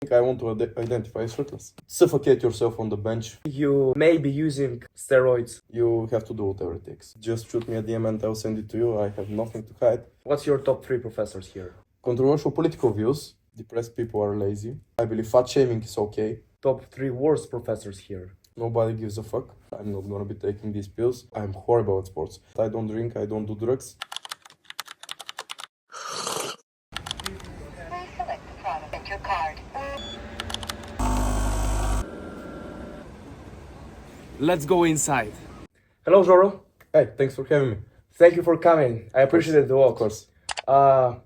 I want to identify shirtless. Suffocate yourself on the bench. You may be using steroids. You have to do whatever it takes. Just shoot me a DM and I'll send it to you. I have nothing to hide. What's your top 3 professors here? Controversial political views. Depressed people are lazy. I believe fat shaming is okay. Top 3 worst professors here. Nobody gives a fuck. I'm not gonna be taking these pills. I'm horrible at sports. I don't drink, I don't do drugs. Please select the product and your card. Let's go inside. Hello, Joro. Hey, thanks for having me. Thank you for coming. I appreciate it a lot. Of course.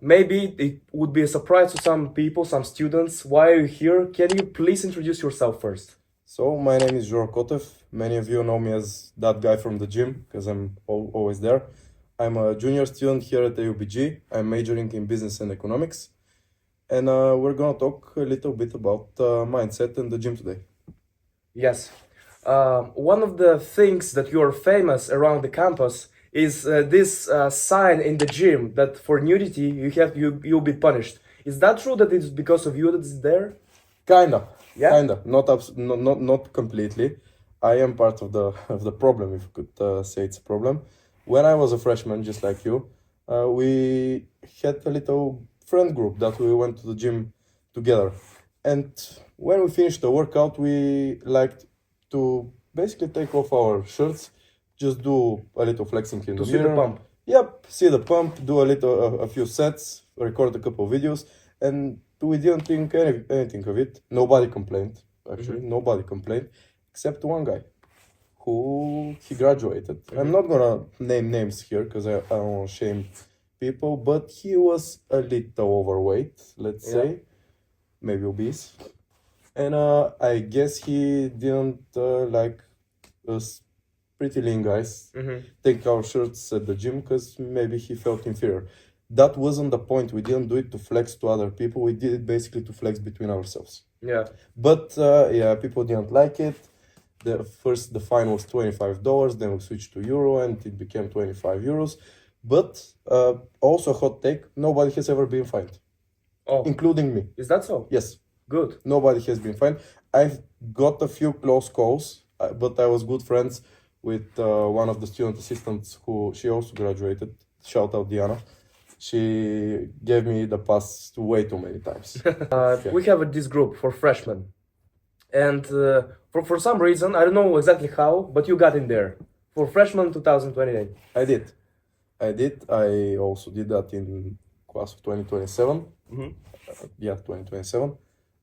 Maybe it would be a surprise to some people, some students. Why are you here? Can you please introduce yourself first? So, my name is Joro Kotev. Many of you know me as that guy from the gym, because I'm always there. I'm a junior student here at AUBG. I'm majoring in business and economics. And we're gonna talk a little bit about mindset and the gym today. Yes. One of the things that you are famous around the campus is this sign in the gym that for nudity you'll be punished. Is that true that it's because of you that it's there? Kinda. Yeah? Kinda. Not completely. I am part of the problem, if you could say it's a problem. When I was a freshman, just like you, we had a little friend group that we went to the gym together. And when we finished the workout, we liked to basically take off our shirts, just do a little flexing in the see the mirror. pump. Yep, see the pump, do a few sets, record a couple of videos, and we didn't think anything of it. Nobody complained, actually. Nobody complained, except one guy, who he graduated. I'm not gonna name names here, because I don't want to shame people, but he was a little overweight, let's say, maybe obese. And I guess he didn't like us pretty lean guys take our shirts at the gym, because maybe he felt inferior. That wasn't the point. We didn't do it to flex to other people. We did it basically to flex between ourselves. Yeah. But yeah, people didn't like it. The fine was $25, then we switched to euro and it became 25 euros. But also a hot take, nobody has ever been fined, including me. Is that so? Yes. Good. Nobody has been fined. I've got a few close calls, but I was good friends with one of the student assistants she also graduated. Shout out Diana. She gave me the pass way too many times. We have this group for freshmen. And for some reason, I don't know exactly how, but you got in there. For freshman 2028. I did. I also did that in class of 2027. Yeah, 2027.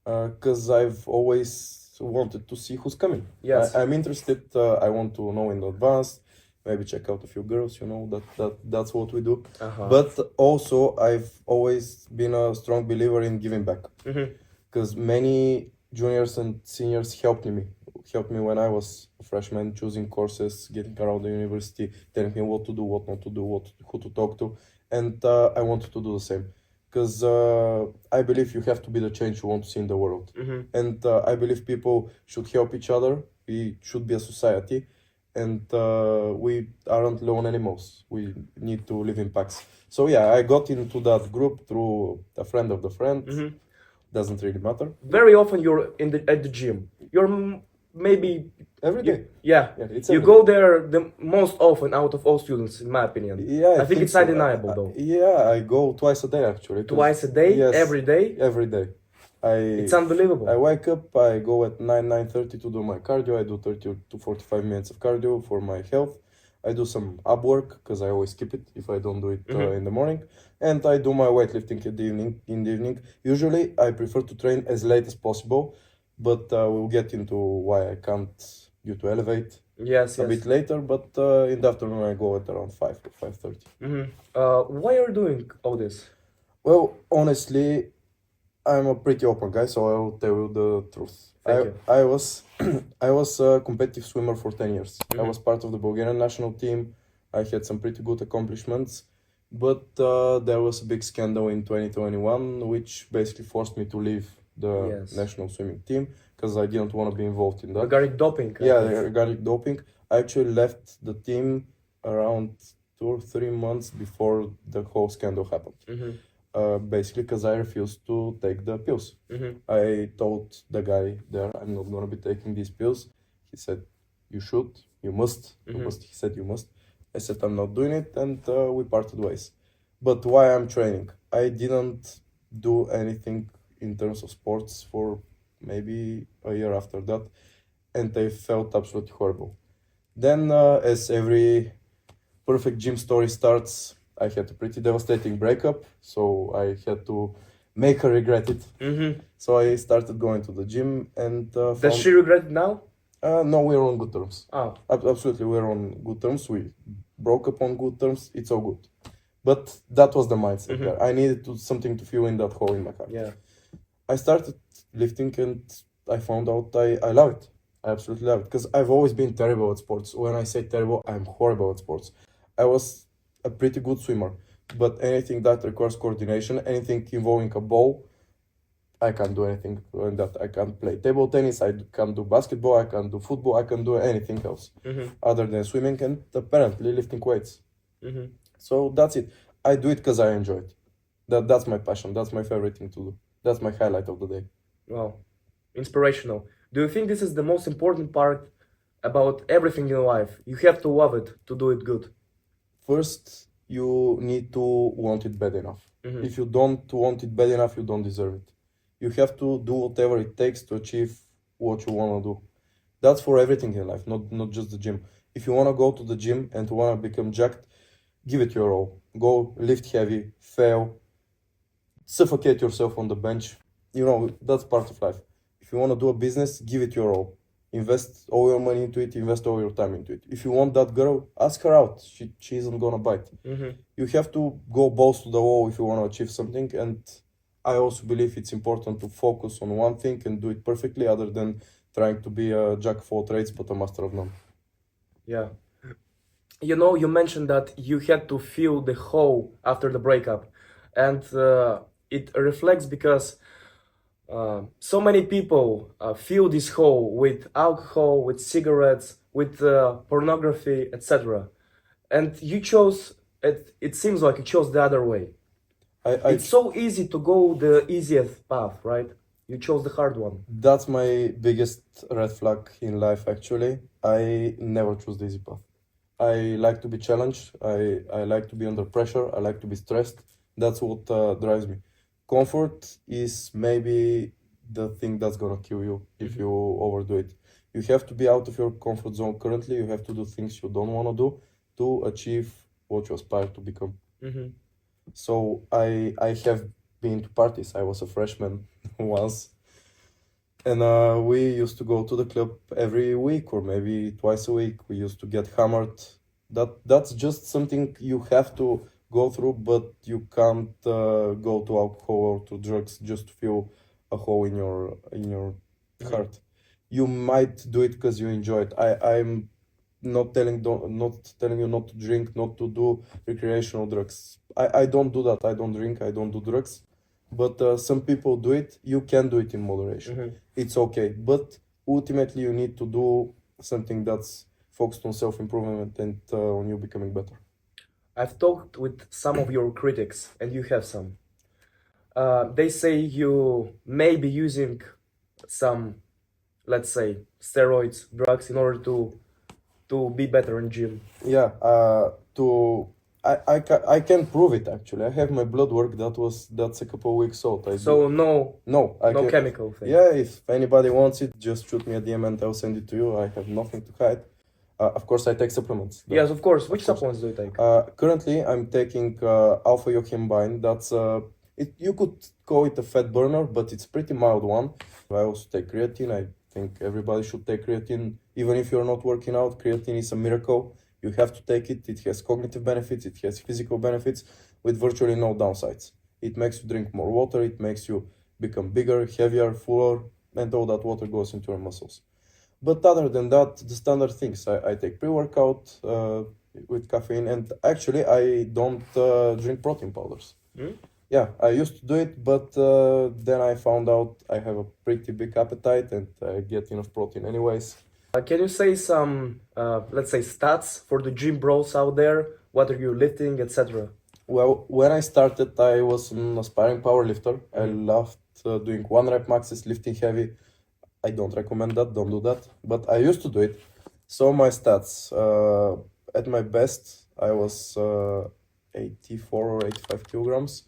Because I've always wanted to see who's coming. Yes. I'm interested. I want to know in advance. Maybe check out a few girls. That's what we do. But also, I've always been a strong believer in giving back. Because many juniors and seniors helped me when I was a freshman, choosing courses, getting around the university, telling me what to do, what not to do, who to talk to, and I wanted to do the same. Because I believe you have to be the change you want to see in the world. And I believe people should help each other. We should be a society. And we aren't lone animals. We need to live in packs. So yeah, I got into that group through a friend of the friend. Doesn't really matter. Very often you're at the gym. You're maybe... Every day. Yeah. You go there the most often out of all students, in my opinion. Yeah, I think it's undeniable, though. Yeah, I go twice a day, actually. Twice a day? Yes, every day? Every day. It's unbelievable. I wake up, I go at 9:30 to do my cardio. I do 30 to 45 minutes of cardio for my health. I do some ab work, because I always skip it if I don't do it in the morning. And I do my weightlifting in the evening. Usually, I prefer to train as late as possible, but we'll get into why I can't due to elevate a bit later. But in the afternoon, I go at around 5 to 5:30. Why are you doing all this? Well, honestly, I'm a pretty open guy, so I will tell you the truth. I was a competitive swimmer for 10 years. I was part of the Bulgarian national team. I had some pretty good accomplishments, but there was a big scandal in 2021, which basically forced me to leave the national swimming team, because I didn't want to be involved in that. Regarding doping? Yeah, regarding doping. I actually left the team around 2 or 3 months before the whole scandal happened. basically because I refused to take the pills. I told the guy there, I'm not gonna be taking these pills. He said, you should, you must, you must. He said, you must. I said, I'm not doing it, and we parted ways. But why I'm training? I didn't do anything in terms of sports for maybe a year after that, and I felt absolutely horrible. Then, as every perfect gym story starts, I had a pretty devastating breakup, so I had to make her regret it. So I started going to the gym, and Does she regret it now? no, we're on good terms. Oh. Absolutely, we're on good terms. We broke up on good terms. It's all good. But that was the mindset there. I needed something to fill in that hole in my heart. Yeah. I started lifting, and I found out I love it. I absolutely love it. Because I've always been terrible at sports. When I say terrible, I'm horrible at sports. I was a pretty good swimmer. But anything that requires coordination, anything involving a ball, I can't do anything in that. I can't play table tennis, I can't do basketball, I can't do football, I can't do anything else other than swimming and apparently lifting weights. So that's it. I do it because I enjoy it. That's my passion. That's my favorite thing to do. That's my highlight of the day. Wow. Inspirational. Do you think this is the most important part about everything in life? You have to love it to do it good. First, you need to want it bad enough. If you don't want it bad enough, you don't deserve it. You have to do whatever it takes to achieve what you want to do. That's for everything in life, not just the gym. If you want to go to the gym and want to become jacked, give it your all. Go lift heavy, fail, suffocate yourself on the bench. You know, that's part of life. If you want to do a business, give it your all. Invest all your money into it, invest all your time into it. If you want that girl, ask her out. She isn't gonna bite. You have to go balls to the wall if you want to achieve something, and I also believe it's important to focus on one thing and do it perfectly, other than trying to be a jack of all trades but a master of none. Yeah. You know, you mentioned that you had to fill the hole after the breakup, and it reflects because so many people fill this hole with alcohol, with cigarettes, with pornography, etc. And you chose it. It seems like you chose the other way. It's so easy to go the easiest path, right? You chose the hard one. That's my biggest red flag in life, actually. I never choose the easy path. I like to be challenged. I like to be under pressure. I like to be stressed. That's what drives me. Comfort is maybe the thing that's gonna kill you if you overdo it. You have to be out of your comfort zone currently. You have to do things you don't want to do to achieve what you aspire to become. So I have been to parties. I was a freshman once, and we used to go to the club every week or maybe twice a week. We used to get hammered. That's just something you have to go through, but you can't go to alcohol or to drugs just to fill a hole in your heart. You might do it because you enjoy it. I'm not telling you not to drink, not to do recreational drugs. I don't do that. I don't drink. I don't do drugs. But some people do it. You can do it in moderation. It's okay. But ultimately, you need to do something that's focused on self-improvement and on you becoming better. I've talked with some of your critics, and you have some. They say you may be using some, let's say, steroids, drugs in order to be better in gym. Yeah, I can prove it actually. I have my blood work that's a couple of weeks old. No chemical thing. Yeah, if anybody wants it, just shoot me a DM and I'll send it to you. I have nothing to hide. Of course, I take supplements. Yes, of course. Which supplements do you take? Currently, I'm taking alpha yohimbine. That's you could call it a fat burner, but it's pretty mild one. I also take creatine. I think everybody should take creatine, even if you're not working out. Creatine is a miracle. You have to take it. It has cognitive benefits. It has physical benefits with virtually no downsides. It makes you drink more water. It makes you become bigger, heavier, fuller, and all that water goes into your muscles. But other than that, the standard things. I take pre-workout with caffeine, and actually I don't drink protein powders. Yeah, I used to do it, but then I found out I have a pretty big appetite and I get enough protein anyways. Can you say some, let's say, stats for the gym bros out there? What are you lifting, etc.? Well, when I started, I was an aspiring powerlifter. I loved doing 1 rep maxes, lifting heavy. I don't recommend that, don't do that. But I used to do it. So my stats, at my best, I was 84 or 85 kilograms.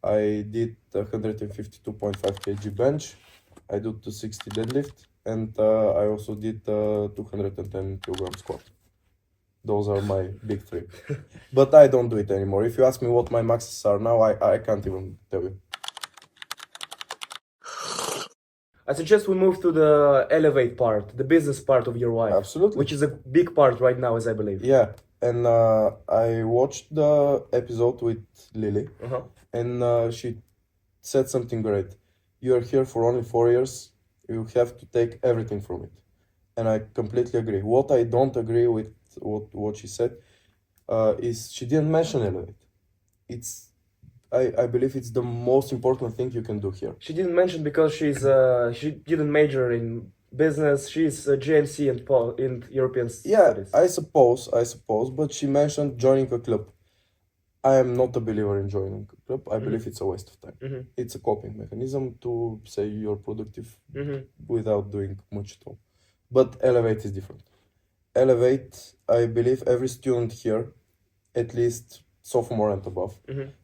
I did 152.5 kg bench. I did 260 deadlift, and I also did 210 kilogram squat. Those are my big three. But I don't do it anymore. If you ask me what my maxes are now, I can't even tell you. I suggest we move to the elevate part, the business part of your life. Absolutely. Which is a big part right now, as I believe. Yeah, and I watched the episode with Lily, and she said something great. You are here for only 4 years. You have to take everything from it. And I completely agree. What I don't agree with what she said is she didn't mention elevate. I believe it's the most important thing you can do here. She didn't mention because she didn't major in business. She's a GMC in European studies. I suppose, but she mentioned joining a club. I am not a believer in joining a club. I believe it's a waste of time. It's a coping mechanism to say you're productive without doing much at all. But Elevate is different. Elevate, I believe every student here, at least sophomore and above,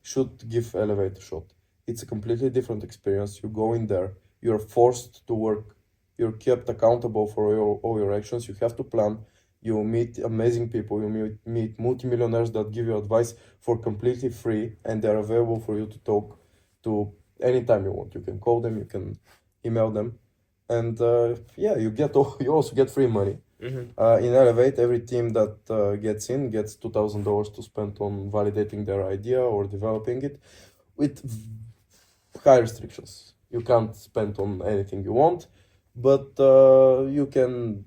should give Elevate a shot. It's a completely different experience. You go in there, you're forced to work, you're kept accountable for all your actions. You have to plan. You meet amazing people. You meet multimillionaires that give you advice for completely free, and they're available for you to talk to anytime you want. You can call them, you can email them, and you also get free money. In Elevate, every team that gets in gets $2,000 to spend on validating their idea or developing it, with high restrictions. You can't spend on anything you want, but you can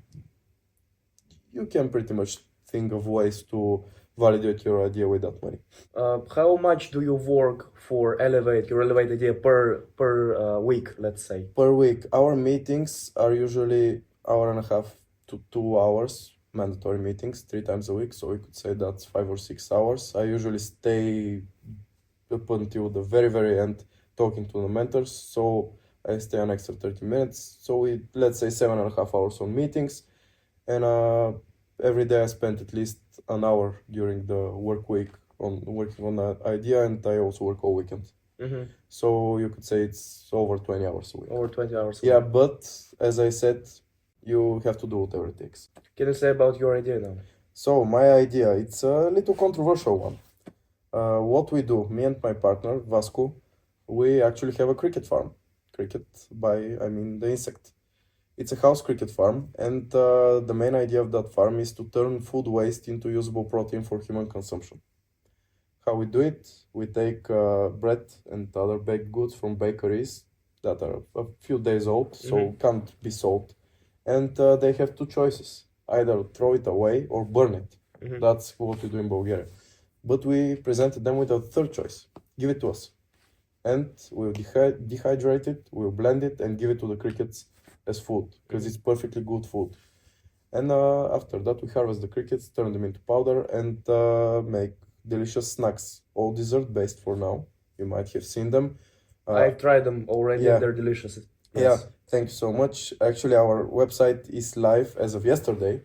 pretty much think of ways to validate your idea with that money. How much do you work for your Elevate idea per week, let's say? Per week, our meetings are usually 1.5 to 2 hours, mandatory meetings, 3 times a week. So we could say that's 5 or 6 hours. I usually stay up until the very, very end talking to the mentors. So I stay an extra 30 minutes. So let's say 7.5 hours on meetings. And every day I spend at least an hour during the work week on working on that idea, and I also work all weekend. So you could say it's over 20 hours a week. Over 20 hours a Yeah, week. but as I said, you have to do whatever it takes. Can you say about your idea now? So my idea, it's a little controversial one. What we do, me and my partner, Vasco, we actually have a cricket farm. Cricket I mean the insect. It's a house cricket farm, and the main idea of that farm is to turn food waste into usable protein for human consumption. How we do it? We take bread and other baked goods from bakeries that are a few days old, so can't be sold. And they have 2 choices: either throw it away or burn it. That's what we do in Bulgaria. But we presented them with a third choice: give it to us. And we'll dehydrate it, we'll blend it, and give it to the crickets as food, because it's perfectly good food. And after that, we harvest the crickets, turn them into powder, and make delicious snacks, all dessert-based for now. You might have seen them. I've tried them already. yeah. They're delicious. Yeah, thank you so much. Actually, our website is live as of yesterday.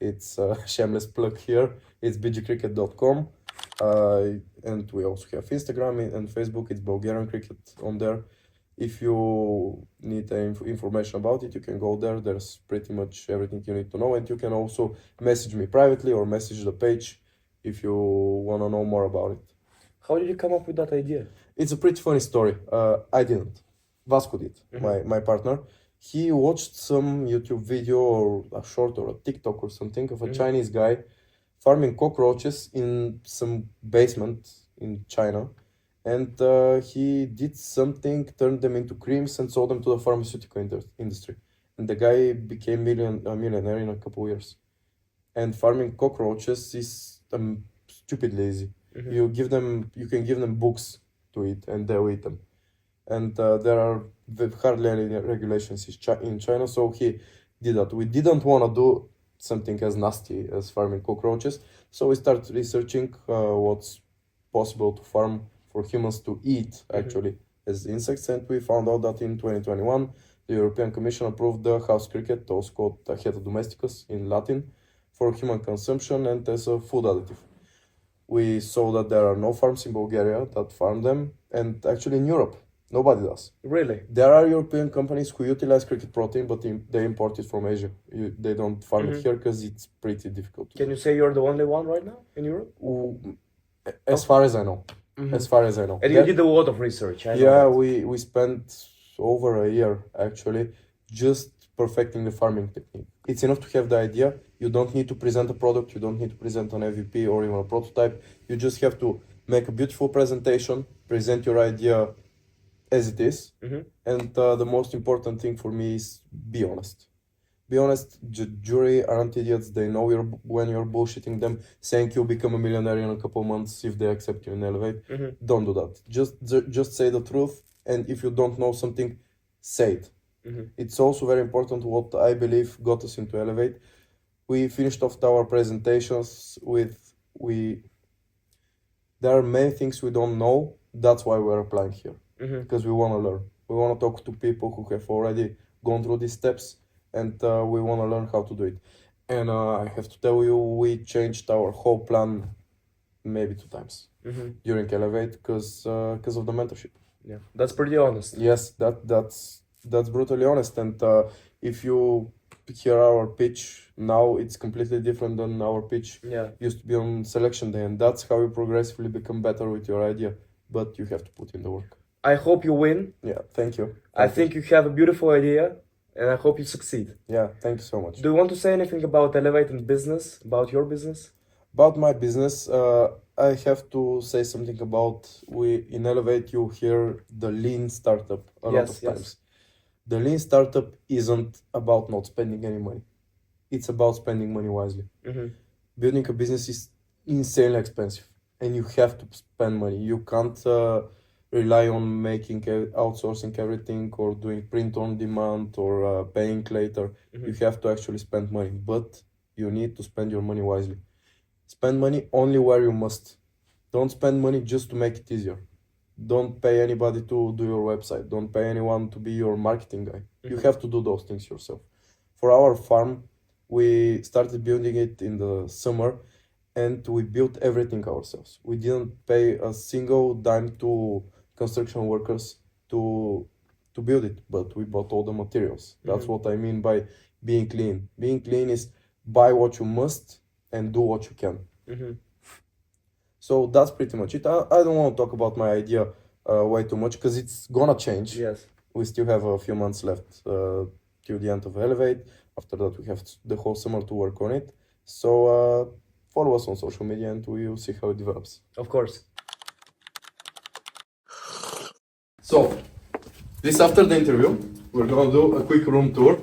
It's a shameless plug here. It's bgcricket.com. And we also have Instagram and Facebook. It's Bulgarian Cricket on there. If you need information about it, you can go there. There's pretty much everything you need to know. And you can also message me privately or message the page if you want to know more about it. How did you come up with that idea? It's a pretty funny story. I didn't. Vasco did, my partner. He watched some YouTube video or a short or a TikTok or something of a Chinese guy farming cockroaches in some basement in China. And he did something, turned them into creams and sold them to the pharmaceutical industry. And the guy became a millionaire in a couple of years. And farming cockroaches is stupidly easy. You can give them books to eat, and they'll eat them. And there are hardly any regulations in China, so he did that. We didn't want to do something as nasty as farming cockroaches, so we started researching what's possible to farm for humans to eat actually as insects. And we found out that in 2021, the European Commission approved the house cricket, also called Heta domesticus in Latin, for human consumption and as a food additive. We saw that there are no farms in Bulgaria that farm them, and actually in Europe, nobody does. Really? There are European companies who utilize cricket protein, but they import it from Asia. They don't farm it here because it's pretty difficult. Can you say you're the only one right now in Europe? As far as I know. As far as I know. And you did a lot of research. I know Yeah, that. we spent over a year actually just perfecting the farming technique. It's enough to have the idea. You don't need to present a product, you don't need to present an MVP or even a prototype. You just have to make a beautiful presentation, present your idea as it is. And the most important thing for me is be honest. Be honest, jury aren't idiots. They know when you're bullshitting them, saying you'll become a millionaire in a couple months if they accept you in Elevate. Don't do that. Just say the truth. And if you don't know something, say it. It's also very important what I believe got us into Elevate. We finished off our presentations with there are many things we don't know. That's why we're applying here. Because we want to learn. We want to talk to people who have already gone through these steps, and we want to learn how to do it. And I have to tell you, we changed our whole plan maybe 2 times during Elevate because of the mentorship. Yeah, that's pretty honest. Yes, that's brutally honest. And if you hear our pitch now, it's completely different than our pitch used to be on selection day, and that's how you progressively become better with your idea. But you have to put in the work. I hope you win. Yeah, thank you. I think you have a beautiful idea, and I hope you succeed. Yeah, thank you so much. Do you want to say anything about Elevate and business, about your business? About my business, I have to say something about in Elevate you hear the lean startup a lot of times. The lean startup isn't about not spending any money. It's about spending money wisely. Building a business is insanely expensive, and you have to spend money. You can't rely on outsourcing everything or doing print on demand or paying later. You have to actually spend money, but you need to spend your money wisely. Spend money only where you must. Don't spend money just to make it easier. Don't pay anybody to do your website. Don't pay anyone to be your marketing guy. You have to do those things yourself. For our farm, we started building it in the summer, and we built everything ourselves. We didn't pay a single dime to construction workers to build it, but we bought all the materials. That's what I mean by being clean. Being clean is buy what you must and do what you can. So that's pretty much it. I don't want to talk about my idea way too much because it's gonna change. Yes. We still have a few months left till the end of Elevate. After that, we have the whole summer to work on it. So follow us on social media and we'll see how it develops. Of course. So, this after the interview, we're gonna do a quick room tour.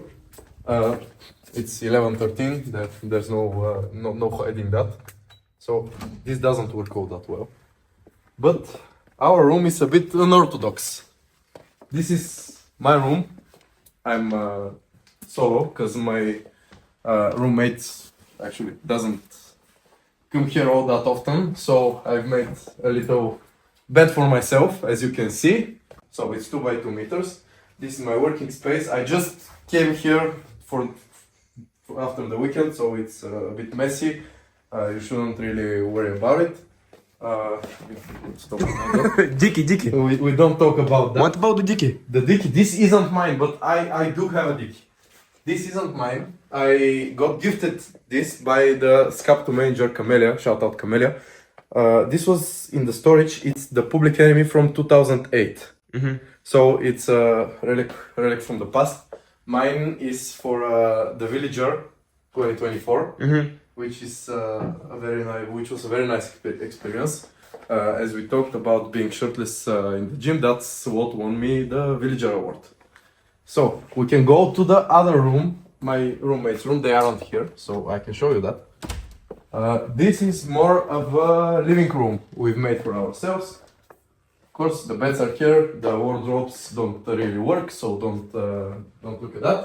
It's 11:13. There's no hiding that. So this doesn't work all that well. But our room is a bit unorthodox. This is my room. I'm solo because my roommate actually doesn't come here all that often. So I've made a little bed for myself, as you can see. So it's 2 by 2 meters. This is my working space. I just came here for after the weekend, so it's a bit messy. You shouldn't really worry about it. Dicky. We don't talk about that. What about the Dicky? The dicky, this isn't mine, but I do have a dicky. This isn't mine. I got gifted this by the skapto manager Camelia. Shout out Camelia. This was in the storage. It's the Public Enemy from 2008. So it's a relic from the past. Mine is for the Villager 2024, which is which was a very nice experience. As we talked about being shirtless in the gym, that's what won me the Villager award. So we can go to the other room, my roommate's room. They aren't here, so I can show you that. This is more of a living room we've made for ourselves. Of course, the beds are here. The wardrobes don't really work, so don't look at that.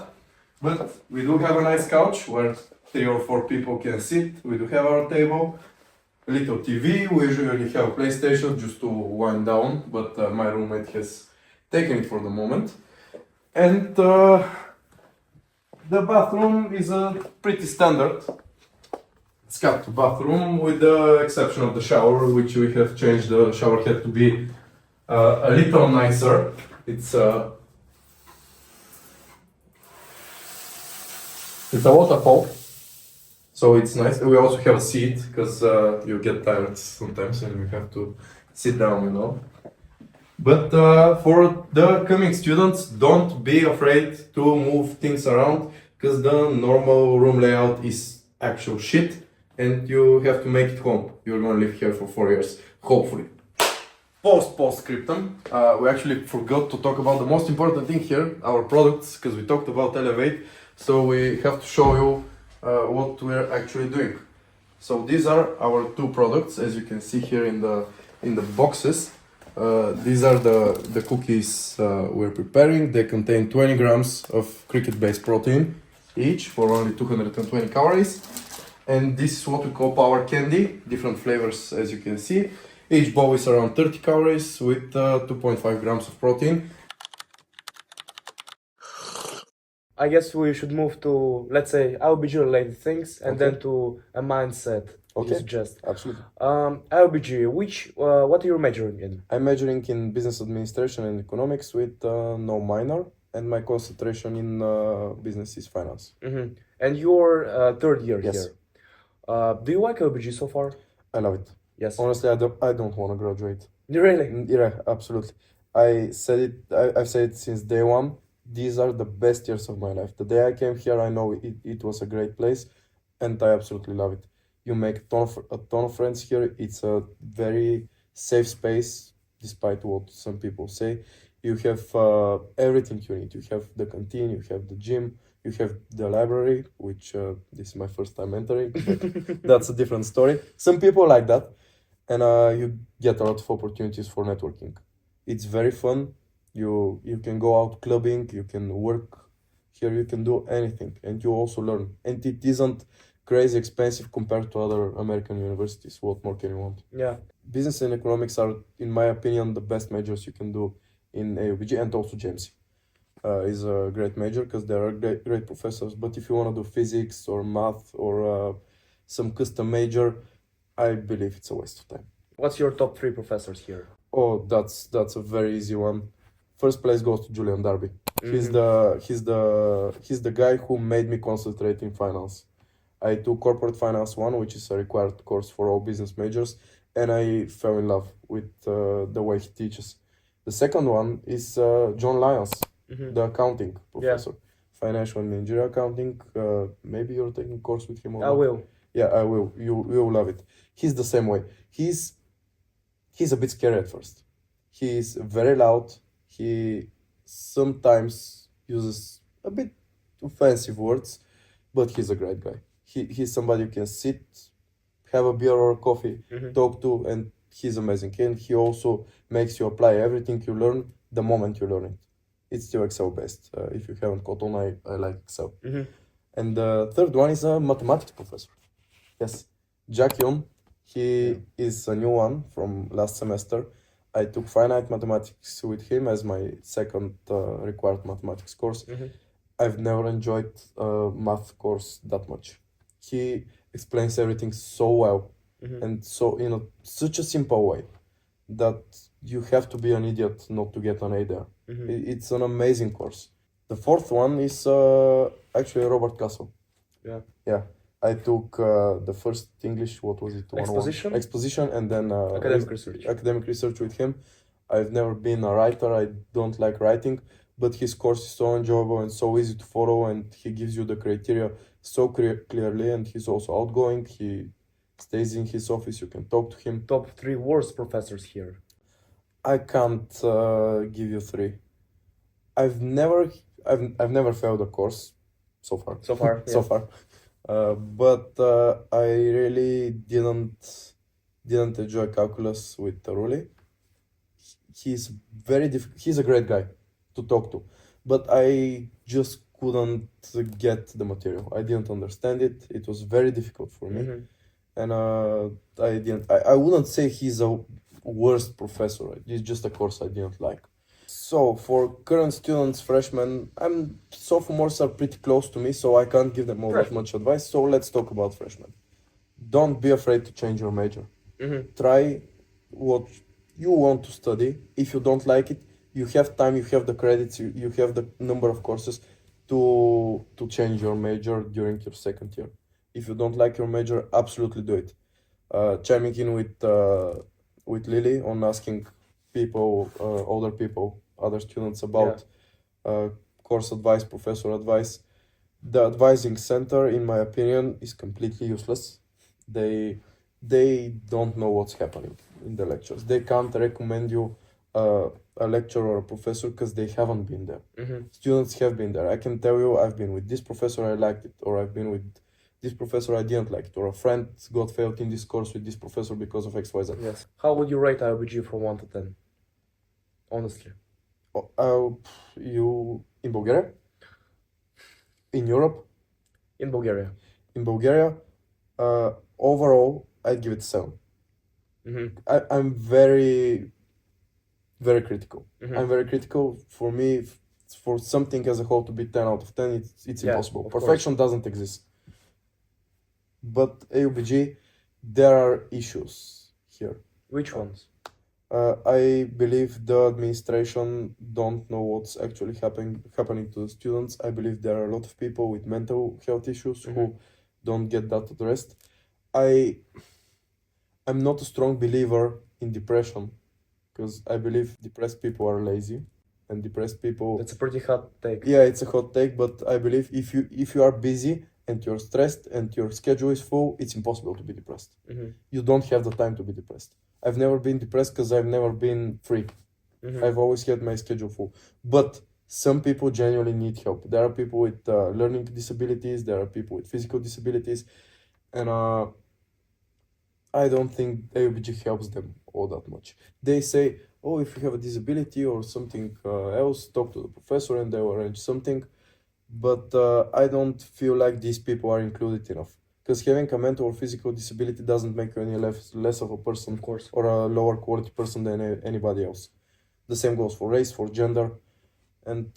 But we do have a nice couch where 3 or 4 people can sit. We do have our table. little TV. We usually have a PlayStation just to wind down, but my roommate has taken it for the moment. And the bathroom is a pretty standard skapto bathroom, with the exception of the shower, which we have changed the shower head to be a little nicer. It's a waterfall, so it's nice. We also have a seat because you get tired sometimes and you have to sit down, you know. But for the coming students, don't be afraid to move things around, because the normal room layout is actual shit and you have to make it home. You're gonna live here for 4 years, hopefully. Postscriptum, we actually forgot to talk about the most important thing here, our products, because we talked about Elevate, so we have to show you what we're actually doing. So these are our two products, as you can see here in the boxes. These are the cookies we're preparing. They contain 20 grams of cricket-based protein each for only 220 calories. And this is what we call power candy, different flavors as you can see. Each bowl is around 30 calories with 2.5 grams of protein. I guess we should move to, let's say, AUBG related things and then to a mindset. Okay. You suggest. Absolutely. AUBG, what are you majoring in? I'm majoring in business administration and economics with no minor, and my concentration in business is finance. Mm-hmm. And you're third year Yes. here. Do you like AUBG so far? I love it. Yes. Honestly, I don't want to graduate. Really? Yeah, absolutely. I've said it since day one. These are the best years of my life. The day I came here, I know it was a great place, and I absolutely love it. You make a ton of friends here. It's a very safe space, despite what some people say. You have everything you need. You have the canteen, you have the gym, you have the library, which this is my first time entering, but that's a different story. Some people like that, and you get a lot of opportunities for networking. It's very fun. You can go out clubbing, you can work here, you can do anything, and you also learn. And it isn't crazy expensive compared to other American universities. What more can you want? Yeah. Business and economics are, in my opinion, the best majors you can do in AUBG, and also GMC is a great major because there are great professors. But if you want to do physics or math or some custom major, I believe it's a waste of time. What's your top 3 professors here? Oh, that's a very easy one. First place goes to Julian Darby. He's the guy who made me concentrate in finance. I took Corporate Finance 1, which is a required course for all business majors, and I fell in love with the way he teaches. The second one is John Lyons, the accounting professor. Financial and managerial accounting. Maybe you're taking a course with him or I will. Yeah, I will. You will love it. He's the same way. He's a bit scary at first. He's very loud. He sometimes uses a bit offensive words, but he's a great guy. He's somebody you can sit, have a beer or a coffee, talk to, and he's amazing. And he also makes you apply everything you learn the moment you learn it. It's still Excel based. If you haven't caught on, I like Excel. And the third one is a mathematics professor. Yes, Jack Young. He is a new one from last semester. I took finite mathematics with him as my second required mathematics course. I've never enjoyed a math course that much. He explains everything so well and so in such a simple way that you have to be an idiot not to get an A there. It's an amazing course. The fourth one is actually Robert Castle. Yeah. I took the first English, what was it? Exposition, and then academic research with him. I've never been a writer. I don't like writing, but his course is so enjoyable and so easy to follow, and he gives you the criteria so clearly, and he's also outgoing. He stays in his office. You can talk to him. Top 3 worst professors here. I can't give you 3. I've never failed a course so far. So far. So far. But I really didn't enjoy calculus with Ruli. He's he's a great guy to talk to, but I just couldn't get the material. I didn't understand it. It was very difficult for me. and I wouldn't say he's a worst professor. It's just a course I didn't like. So for current students, freshmen, sophomores are pretty close to me, so I can't give them all that much advice. So let's talk about freshmen. Don't be afraid to change your major. Try what you want to study. If you don't like it, you have time, you have the credits, you have the number of courses to change your major during your second year. If you don't like your major, absolutely do it. Chiming in with Lily on asking people, older people, other students about course advice, professor advice. The advising center, in my opinion, is completely useless. They don't know what's happening in the lectures. They can't recommend you a lecturer or a professor because they haven't been there. Students have been there. I can tell you, I've been with this professor, I liked it, or I've been with this professor, I didn't like it, or a friend got failed in this course with this professor because of XYZ. Yes. How would you rate AUBG from 1 to 10? Honestly. You in Bulgaria? In Europe? In Bulgaria. In Bulgaria, overall, I'd give it 7. I'm very, very critical. I'm very critical. For me, for something as a whole to be 10 out of 10, it's impossible. Perfection doesn't exist. But AUBG, there are issues here. Which ones? I believe the administration don't know what's actually happening to the students. I believe there are a lot of people with mental health issues who don't get that addressed. I'm not a strong believer in depression because I believe depressed people are lazy and depressed people. That's a pretty hot take. Yeah, it's a hot take, but I believe if you are busy and you're stressed and your schedule is full, it's impossible to be depressed. You don't have the time to be depressed. I've never been depressed because I've never been free. I've always had my schedule full. But some people genuinely need help. There are people with learning disabilities. There are people with physical disabilities. And I don't think AUBG helps them all that much. They say, oh, if you have a disability or something else, talk to the professor and they'll arrange something. But I don't feel like these people are included enough. Because having a mental or physical disability doesn't make you any less of a person, of course, or a lower quality person than anybody else. The same goes for race, for gender, and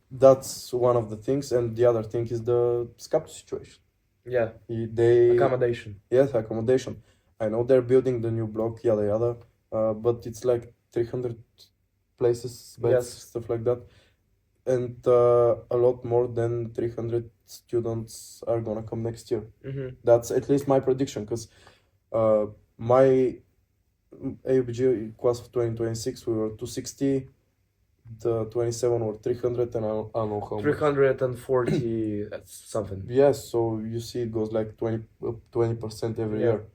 that's one of the things. And the other thing is the skapto situation. Yeah. Accommodation. Yes, accommodation. I know they're building the new block, yada yada, but it's like 300 places, beds, stuff like that. And a lot more than 300 students are gonna come next year. That's at least my prediction, because my AUBG class of 2026, we were 260, the 27 were 300, and I don't know how 340 something. Yes, so you see it goes like 20% every year,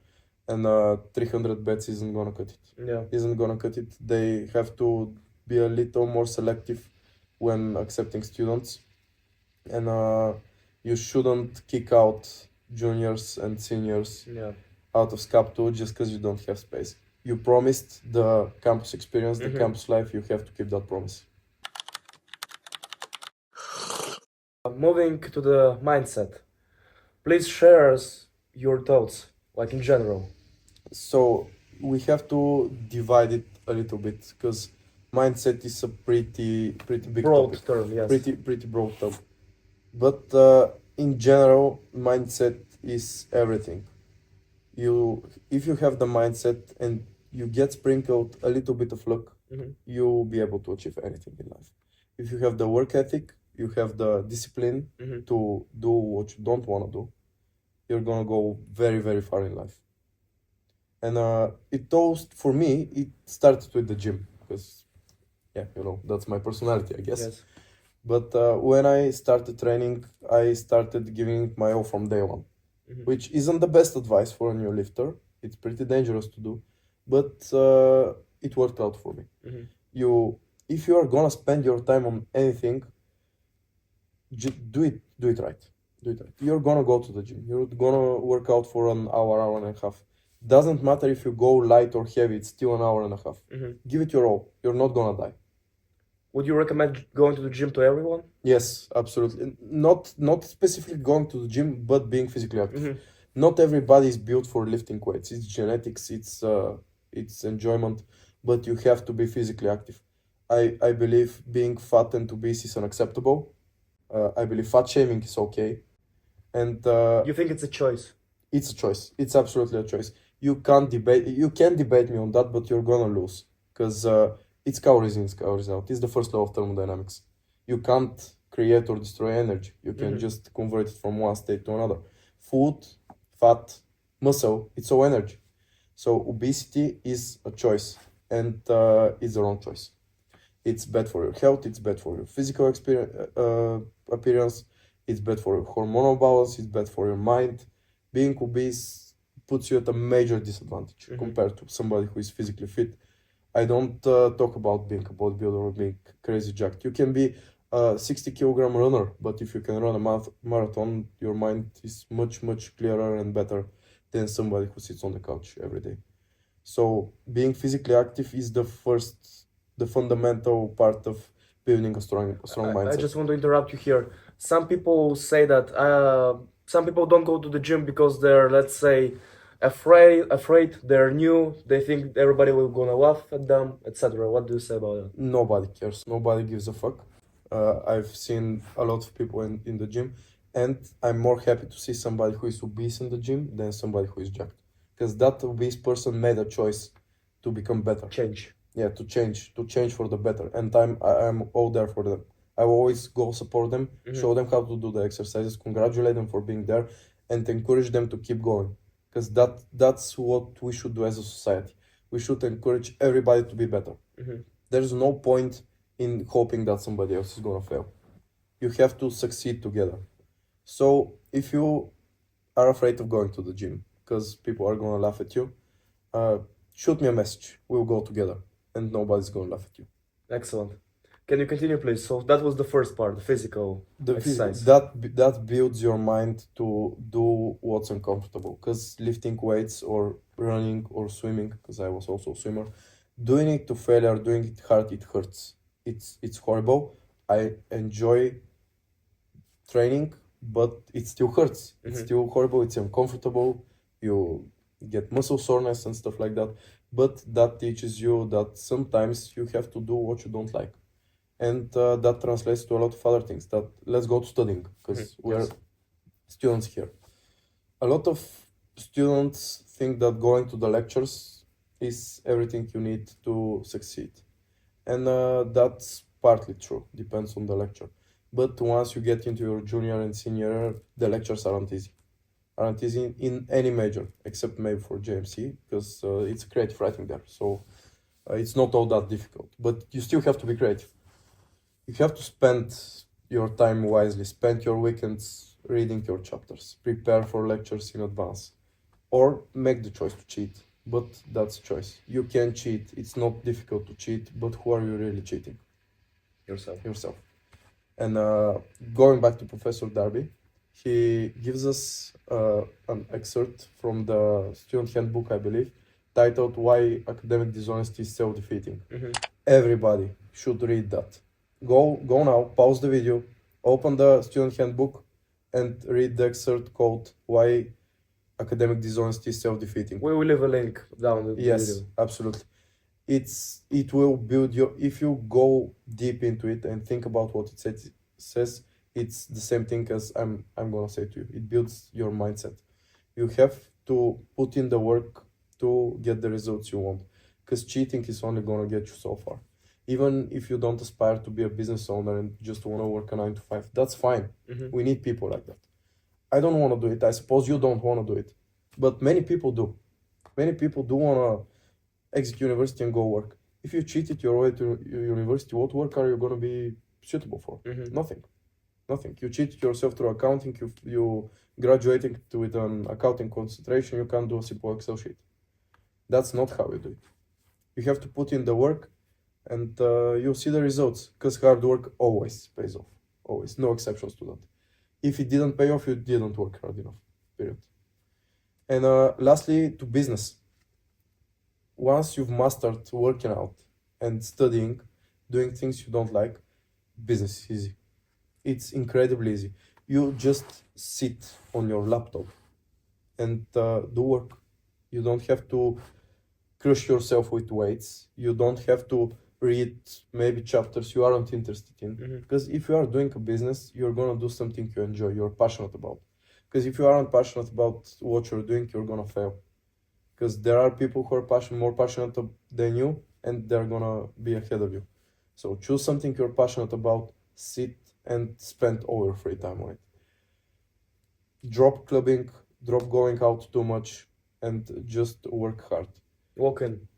and 300 beds isn't gonna cut it. Isn't gonna cut it. They have to be a little more selective when accepting students, and you shouldn't kick out juniors and seniors out of skapto just because you don't have space. You promised the campus experience, the campus life, you have to keep that promise. Moving to the mindset, please share us your thoughts, like in general. So we have to divide it a little bit, because mindset is a pretty big broad topic. term, yes. Pretty broad term. But in general, mindset is everything. If you have the mindset and you get sprinkled a little bit of luck, you'll be able to achieve anything in life. If you have the work ethic, you have the discipline to do what you don't want to do, you're gonna go very, very far in life. And for me, it started with the gym, because that's my personality, I guess. Yes. But when I started training, I started giving my all from day one, which isn't the best advice for a new lifter. It's pretty dangerous to do, but it worked out for me. If you are gonna spend your time on anything, do it right. Do it right. You're gonna go to the gym. You're gonna work out for an hour and a half. Doesn't matter if you go light or heavy. It's still an hour and a half. Give it your all. You're not gonna die. Would you recommend going to the gym to everyone? Yes, absolutely. Not specifically going to the gym, but being physically active. Not everybody is built for lifting weights. It's genetics, it's enjoyment, but you have to be physically active. I believe being fat and obese is unacceptable. I believe fat shaming is okay, and You think it's a choice? it's a choice. It's absolutely a choice. You can't debate. You can debate me on that, but you're gonna lose because it's calories in, it's calories out. It's the first law of thermodynamics. You can't create or destroy energy. You can just convert it from one state to another. Food, fat, muscle, it's all energy. So obesity is a choice, and it's the wrong choice. It's bad for your health. It's bad for your physical appearance. It's bad for your hormonal balance. It's bad for your mind. Being obese puts you at a major disadvantage compared to somebody who is physically fit. I don't talk about being a bodybuilder or being crazy jacked. You can be a 60-kilogram runner, but if you can run a marathon, your mind is much, much clearer and better than somebody who sits on the couch every day. So being physically active is the fundamental part of building a strong mindset. I just want to interrupt you here. Some people say that some people don't go to the gym because they're, let's say, afraid. They're new. They think everybody will gonna laugh at them, etc. What do you say about that? Nobody cares. Nobody gives a fuck. I've seen a lot of people in the gym, and I'm more happy to see somebody who is obese in the gym than somebody who is jacked, because that obese person made a choice to become better. Change. Yeah, to change for the better, and I'm all there for them. I will always go support them, show them how to do the exercises, congratulate them for being there, and encourage them to keep going, because that's what we should do as a society. We should encourage everybody to be better. There's no point in hoping that somebody else is gonna fail. You have to succeed together. So if you are afraid of going to the gym because people are gonna laugh at you, shoot me a message. We'll go together, and nobody's gonna laugh at you. Excellent. Can you continue, please? So that was the first part, the physical exercise. That builds your mind to do what's uncomfortable. Because lifting weights or running or swimming, because I was also a swimmer, doing it to failure, doing it hard, it hurts. It's horrible. I enjoy training, but it still hurts. It's still horrible. It's uncomfortable. You get muscle soreness and stuff like that. But that teaches you that sometimes you have to do what you don't like. And that translates to a lot of other things. That let's go to studying, because we're students here. A lot of students think that going to the lectures is everything you need to succeed. And that's partly true, depends on the lecture. But once you get into your junior and senior year, the lectures aren't easy. Aren't easy in any major, except maybe for JMC, because it's creative writing there. So it's not all that difficult, but you still have to be creative. You have to spend your time wisely, spend your weekends reading your chapters, prepare for lectures in advance, or make the choice to cheat. But that's a choice. You can cheat. It's not difficult to cheat, but who are you really cheating? Yourself. And going back to Professor Darby, he gives us an excerpt from the student handbook, I believe, titled "Why Academic Dishonesty is Self-Defeating." Everybody should read that. Go now, pause the video, open the student handbook, and read the excerpt called "Why Academic Dishonesty is Self-Defeating." We will leave a link down the video. Yes, absolutely. It will build your, if you go deep into it and think about what it says, it's the same thing as I'm gonna say to you. It builds your mindset. You have to put in the work to get the results you want, because cheating is only gonna get you so far. Even if you don't aspire to be a business owner and just want to work a 9 to 5, that's fine. We need people like that. I don't want to do it. I suppose you don't want to do it, but many people do. Many people do want to exit university and go work. If you cheated your way to university, what work are you going to be suitable for? Nothing. You cheated yourself through accounting. You graduating with an accounting concentration. You can't do a simple Excel sheet. That's not how you do it. You have to put in the work, and you'll see the results, because hard work always pays off. Always. No exceptions to that. If it didn't pay off, you didn't work hard enough. Period. And lastly, to business. Once you've mastered working out and studying, doing things you don't like, business is easy. It's incredibly easy. You just sit on your laptop and do work. You don't have to crush yourself with weights. You don't have to read maybe chapters you aren't interested in. Because if you are doing a business, you're gonna do something you enjoy, you're passionate about. Because if you aren't passionate about what you're doing, you're gonna fail. Because there are people who are more passionate than you, and they're gonna be ahead of you. So choose something you're passionate about, sit and spend all your free time on it. Drop clubbing, drop going out too much, and just work hard. Walk in.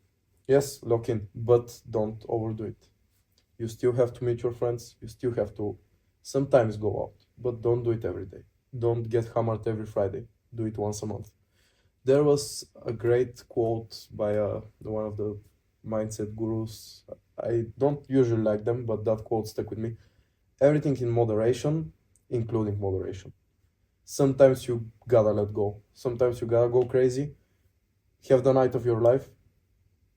Yes, lock in, but don't overdo it. You still have to meet your friends, you still have to sometimes go out, but don't do it every day. Don't get hammered every Friday, do it once a month. There was a great quote by one of the mindset gurus. I don't usually like them, but that quote stuck with me. Everything in moderation, including moderation. Sometimes you gotta let go. Sometimes you gotta go crazy. Have the night of your life.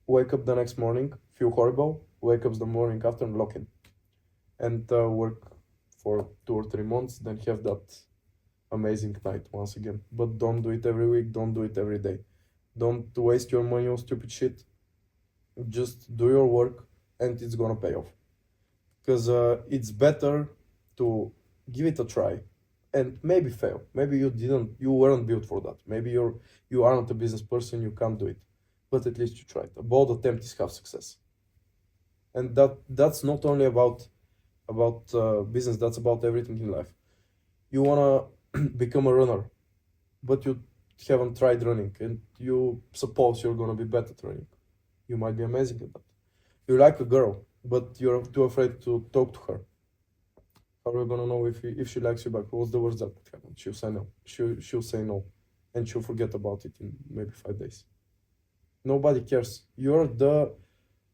Wake up the next morning, feel horrible. Wake up the morning after and lock in. And work for 2 or 3 months, then have that amazing night once again. But don't do it every week, don't do it every day. Don't waste your money on stupid shit. Just do your work and it's gonna pay off. Because it's better to give it a try and maybe fail. Maybe you weren't built for that. Maybe you aren't a business person, you can't do it. But at least you tried. A bold attempt is half success. And that's not only about business, that's about everything in life. You wanna become a runner, but you haven't tried running, and you suppose you're gonna be better at running. You might be amazing at that. You like a girl, but you're too afraid to talk to her. How are you gonna know if she likes you back? What's the worst that could happen? She'll say no. She'll say no, and she'll forget about it in maybe 5 days. Nobody cares. You're the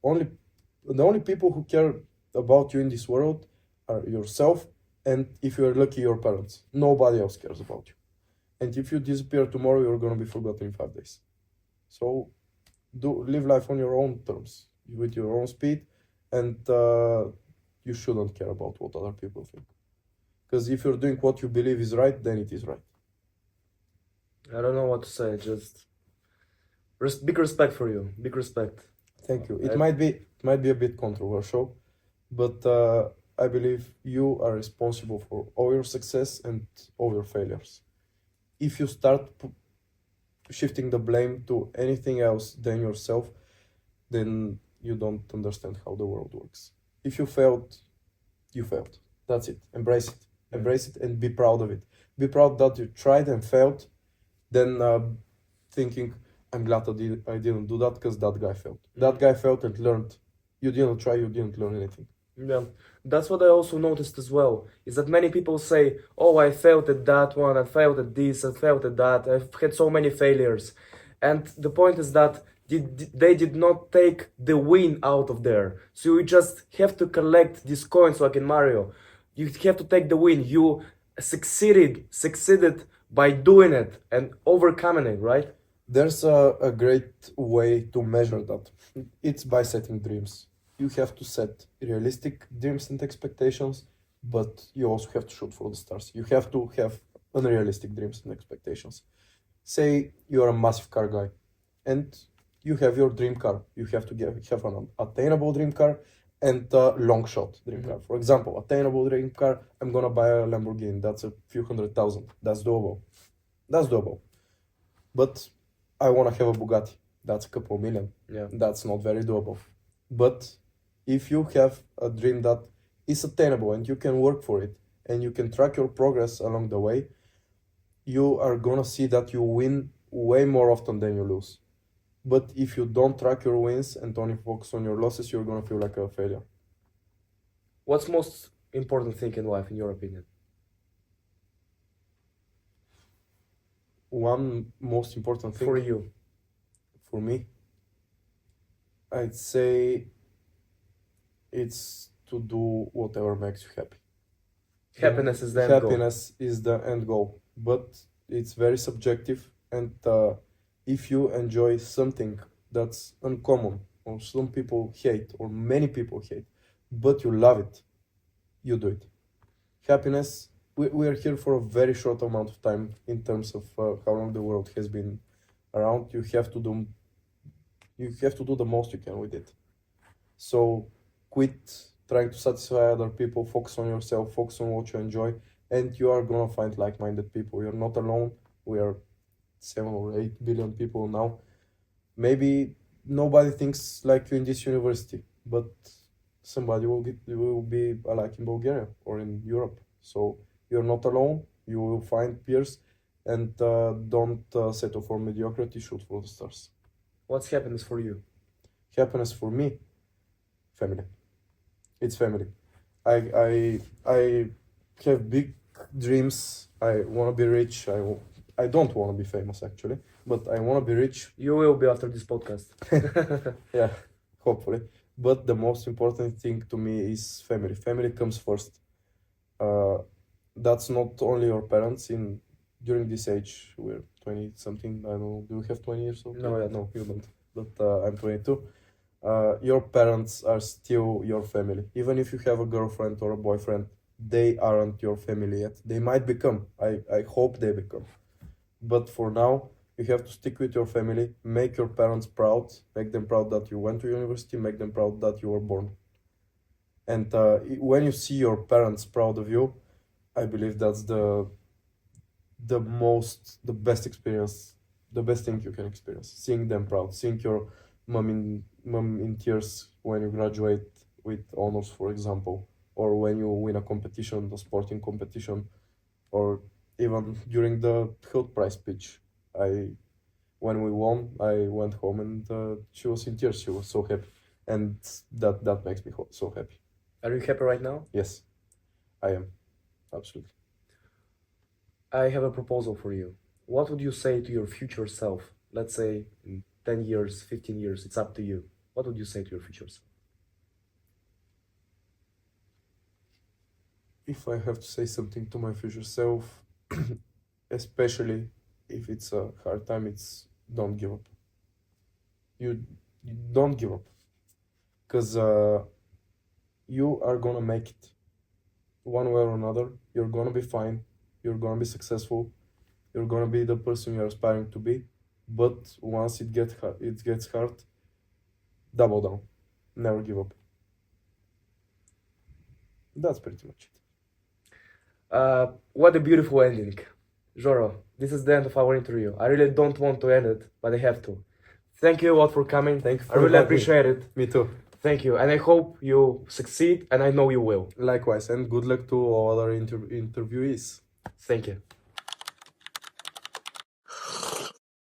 only people who care about you in this world are yourself, and if you're lucky, your parents. Nobody else cares about you. And if you disappear tomorrow, you're gonna be forgotten in 5 days. So live life on your own terms, with your own speed, and you shouldn't care about what other people think. Because if you're doing what you believe is right, then it is right. I don't know what to say. Just big respect for you. Big respect. Thank you. It might be a bit controversial, but I believe you are responsible for all your success and all your failures. If you start shifting the blame to anything else than yourself, then you don't understand how the world works. If you failed, you failed. That's it. Embrace it. Embrace it and be proud of it. Be proud that you tried and failed, then thinking, I'm glad I didn't do that because that guy failed. That guy failed and learned. You didn't try, you didn't learn anything. Yeah, that's what I also noticed as well, is that many people say, oh, I failed at that one, I failed at this, I failed at that, I've had so many failures. And the point is that they did not take the win out of there. So you just have to collect these coins like in Mario. You have to take the win. You succeeded by doing it and overcoming it, right? There's a great way to measure that. It's by setting dreams. You have to set realistic dreams and expectations, but you also have to shoot for the stars. You have to have unrealistic dreams and expectations. Say you're a massive car guy and you have your dream car. You have to have an attainable dream car and a long shot dream car. For example, attainable dream car, I'm gonna buy a Lamborghini. That's a few $100,000. That's doable. That's doable. But I wanna have a Bugatti. That's a couple million. Yeah. That's not very doable. But if you have a dream that is attainable and you can work for it and you can track your progress along the way, you are gonna see that you win way more often than you lose. But if you don't track your wins and only focus on your losses, you're gonna feel like a failure. What's most important thing in life, in your opinion? One most important thing For you. for me, I'd say it's to do whatever makes you happy. Happiness is the end goal. Happiness is the end goal, but it's very subjective. And if you enjoy something that's uncommon, or some people hate, or many people hate, but you love it, you do it. Happiness we are here for a very short amount of time in terms of how long the world has been around. You have to do the most you can with it. So quit trying to satisfy other people, focus on yourself, focus on what you enjoy, and you are gonna find like-minded people. You're not alone. We are 7 or 8 billion people now. Maybe nobody thinks like you in this university, but somebody will be alike in Bulgaria or in Europe. So you're not alone. You will find peers, and don't settle for mediocrity. Shoot for the stars. What's happiness for you? Happiness for me, family. It's family. I have big dreams. I want to be rich. I don't want to be famous actually, but I want to be rich. You will be after this podcast. Yeah, hopefully. But the most important thing to me is family. Family comes first. That's not only your parents. During this age, we're 20 something. I don't know. Do you have 20 years old? No, No, you don't. But I'm 22. Your parents are still your family. Even if you have a girlfriend or a boyfriend, they aren't your family yet. They might become. I hope they become. But for now, you have to stick with your family. Make your parents proud. Make them proud that you went to university. Make them proud that you were born. And when you see your parents proud of you, I believe that's the best experience, the best thing you can experience. Seeing them proud, seeing your mom in tears when you graduate with honors, for example, or when you win a competition, a sporting competition, or even during the health prize speech. When we won, I went home and she was in tears. She was so happy, and that makes me so happy. Are you happy right now? Yes, I am, absolutely. I have a proposal for you. What would you say to your future self? Let's say in 10 years, 15 years, it's up to you. What would you say to your future self? If I have to say something to my future self, especially if it's a hard time, it's don't give up. You don't give up, because you are gonna make it one way or another. You're gonna be fine. You're gonna be successful. You're gonna be the person you're aspiring to be. But once it gets hard, double down. Never give up. That's pretty much it. What a beautiful ending. Joro, this is the end of our interview. I really don't want to end it, but I have to. Thank you a lot for coming. Thank you for I really having me. appreciate it. Me too. Thank you, and I hope you succeed, and I know you will. Likewise, and good luck to all other interviewees. Thank you.